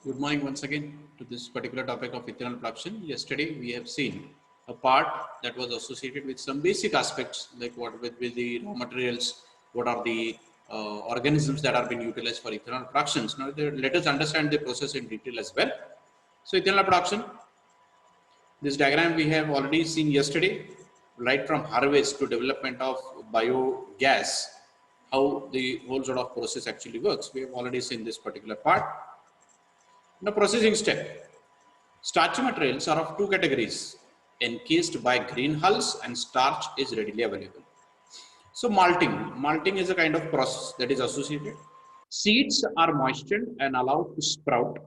Good morning once again to this particular topic of ethanol production. Yesterday we have seen a part that was associated with some basic aspects like what with the raw materials, what are the organisms that are being utilized for ethanol productions. Now let us understand the process in detail as well. So ethanol production, this diagram we have already seen yesterday, right from harvest to development of biogas, how the whole sort of process actually works. We have already seen this particular part. Now processing step. Starchy materials are of two categories, encased by green hulls and starch is readily available. So malting is a kind of process that is associated. Seeds are moistened and allowed to sprout.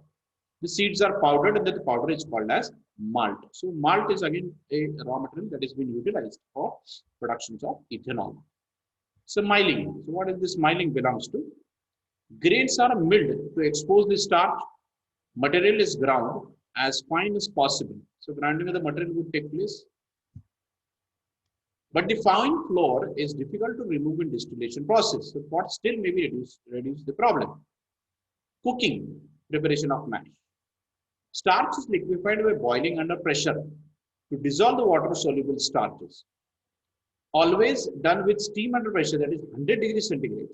The seeds are powdered and the powder is called as malt. So malt is again a raw material that is being utilized for productions of ethanol. So milling. So what is this milling belongs to? Grains are milled to expose the starch. Material is ground as fine as possible. So grinding of the material would take place. But the fine flour is difficult to remove in distillation process. So what still may be reduce the problem. Cooking, preparation of mash. Starch is liquefied by boiling under pressure to dissolve the water soluble starches. Always done with steam under pressure, that is 100 degrees centigrade.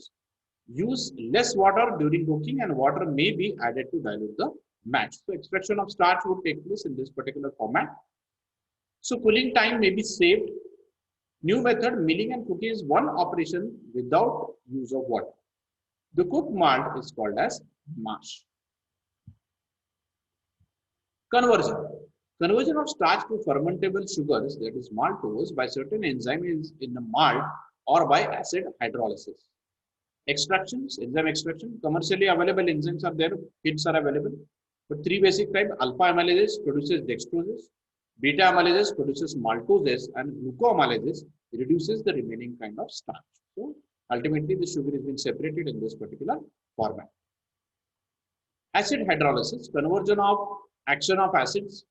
Use less water during cooking and water may be added to dilute the mash. So extraction of starch would take place in this particular format. So cooling time may be saved. New method, milling and cooking is one operation without use of water. The cooked malt is called as mash. Conversion. Conversion of starch to fermentable sugars, that is maltose, by certain enzymes in the malt or by acid hydrolysis. Extractions, enzyme extraction, commercially available enzymes are there, kits are available. But three basic types, alpha amylase produces dextroses, beta amylase produces maltoses, and glucoamylase reduces the remaining kind of starch. So ultimately the sugar is being separated in this particular format. Acid hydrolysis, conversion of action of acids,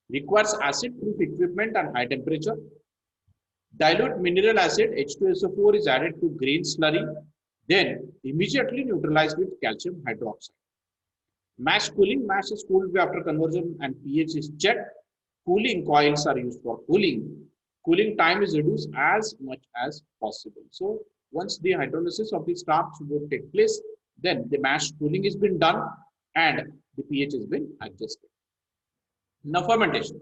requires acid-proof equipment and high temperature. Dilute mineral acid H2SO4 is added to grain slurry, then immediately neutralized with calcium hydroxide. Mash cooling, mash is cooled after conversion and pH is checked. Cooling coils are used for cooling. Cooling time is reduced as much as possible. So once the hydrolysis of the starch would take place, then the mash cooling has been done and the pH has been adjusted. Now fermentation.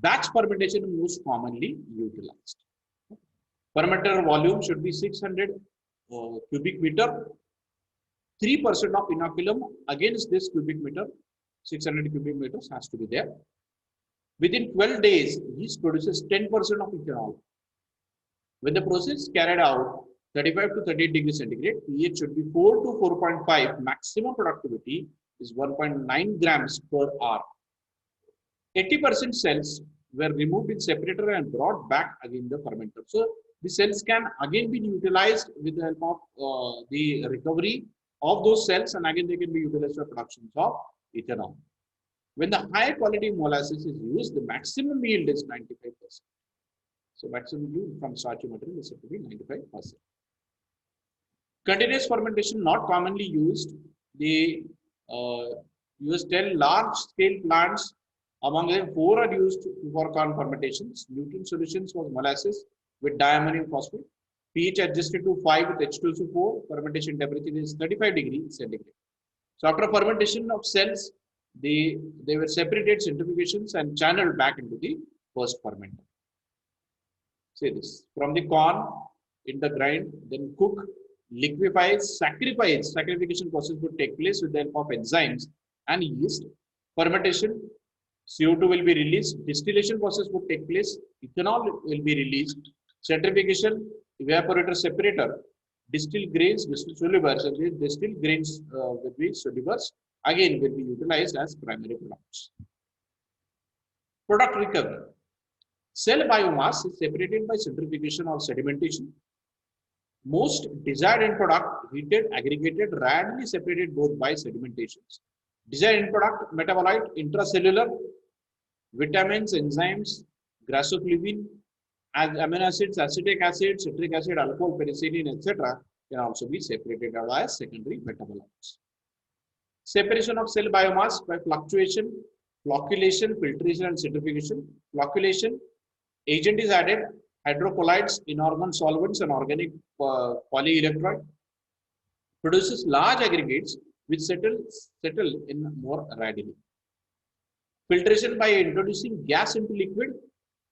Batch fermentation is most commonly utilized. Fermenter volume should be 600 cubic meter. 3% of inoculum against this cubic meter, 600 cubic meters has to be there. Within 12 days, yeast produces 10% of ethanol. When the process is carried out, 35 to 38 degrees centigrade, pH should be 4 to 4.5. Maximum productivity is 1.9 grams per hour. 80% cells were removed in separator and brought back again the fermenter. So the cells can again be utilized with the help of the recovery of those cells, and again they can be utilized for productions of ethanol. When the high quality molasses is used, the maximum yield is 95%. So maximum yield from starchy material is said to be 95%. Continuous fermentation not commonly used. The used 10 large scale plants. Among them, 4 are used for corn fermentations. Nutrient solutions was molasses with diammonium phosphate. pH adjusted to 5 with H2SO4. Fermentation temperature is 35 degrees centigrade. So after fermentation of cells, they were separated, centrifugations, and channeled back into the first fermenter. Say this. From the corn in the grind, then cook, liquefy, sacrifice. Sacrification process would take place with the help of enzymes and yeast. Fermentation, CO2 will be released, distillation process would take place, ethanol will be released, centrifugation, evaporator separator, distilled grains, distilled solubers, and these distilled grains will be solubers, again will be utilized as primary products. Product recovery. Cell biomass is separated by centrifugation or sedimentation. Most desired end product, heated, aggregated, rarely separated both by sedimentations. Desired end product, metabolite, intracellular, vitamins, enzymes, grassoclavin, amino acids, acetic acid, citric acid, alcohol, penicillin, etc. can also be separated out as secondary metabolites. Separation of cell biomass by fluctuation, flocculation, filtration, and centrifugation. Flocculation, agent is added, hydrocolloids, inorganic solvents, and organic polyelectroid, produces large aggregates which settle in more readily. Filtration by introducing gas into liquid,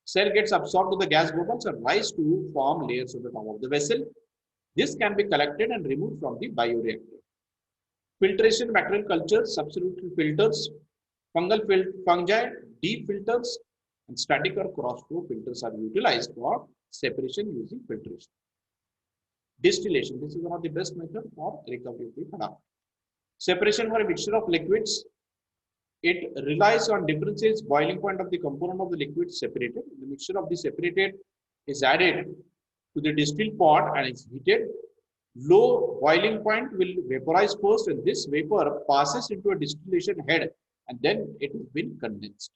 cell gets absorbed to the gas bubbles and rise to form layers at the top of the vessel. This can be collected and removed from the bioreactor. Filtration, bacterial cultures, substitute filters, fungi, deep filters, and static or cross-flow filters are utilized for separation using filtration. Distillation, this is one of the best methods for recovery of the product. Separation for a mixture of liquids, it relies on differences boiling point of the component of the liquid separated. The mixture of the separated is added to the distilled pot and is heated. Low boiling point will vaporize first, and this vapor passes into a distillation head, and then it has been condensed.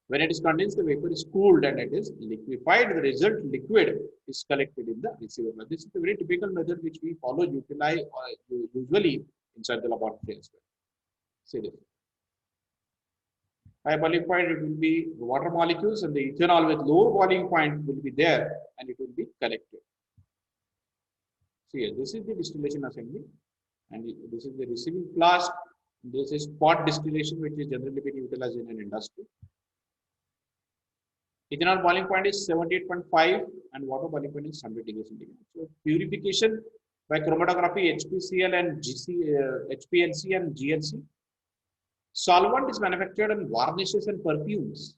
When it is condensed, the vapor is cooled and it is liquefied. The result liquid is collected in the receiver. This is a very typical method which we follow usually inside the laboratory as well. See this. High boiling point, it will be water molecules, and the ethanol with lower boiling point will be there and it will be collected. See here, this is the distillation assembly, and this is the receiving flask. This is pot distillation, which is generally being utilized in an industry. Ethanol boiling point is 78.5 and water boiling point is 100 degrees centigrade. So purification by chromatography, HPCl and HPLC and GLC. Solvent is manufactured in varnishes and perfumes.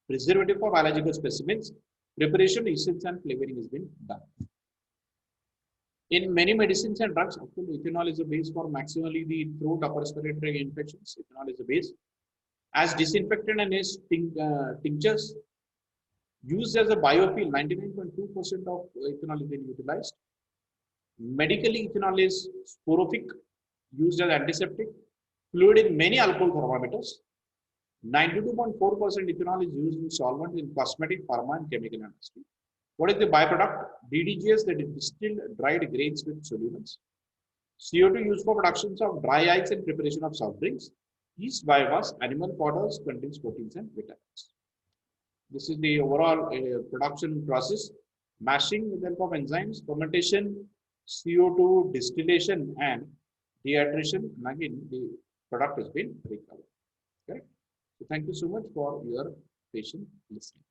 Preservative for biological specimens. Preparation, essence and flavoring has been done. In many medicines and drugs, of course, ethanol is a base for maximally the throat upper respiratory infections. Ethanol is a base. As disinfectant and as tinctures, used as a biofuel, 99.2% of ethanol is being utilized. Medically, ethanol is sporific, used as antiseptic, fluid in many alcohol thermometers. 92.4% ethanol is used in solvent in cosmetic, pharma, and chemical industry. What is the byproduct? DDGS, that is distilled dried grains with solvents. CO2 used for productions of dry ice and preparation of soft drinks. Yeast biomass, animal fodder contains proteins and vitamins. This is the overall production process. Mashing with the help of enzymes, fermentation, CO2 distillation, and dehydration. And again, the product has been recovered. Okay. So thank you so much for your patient listening.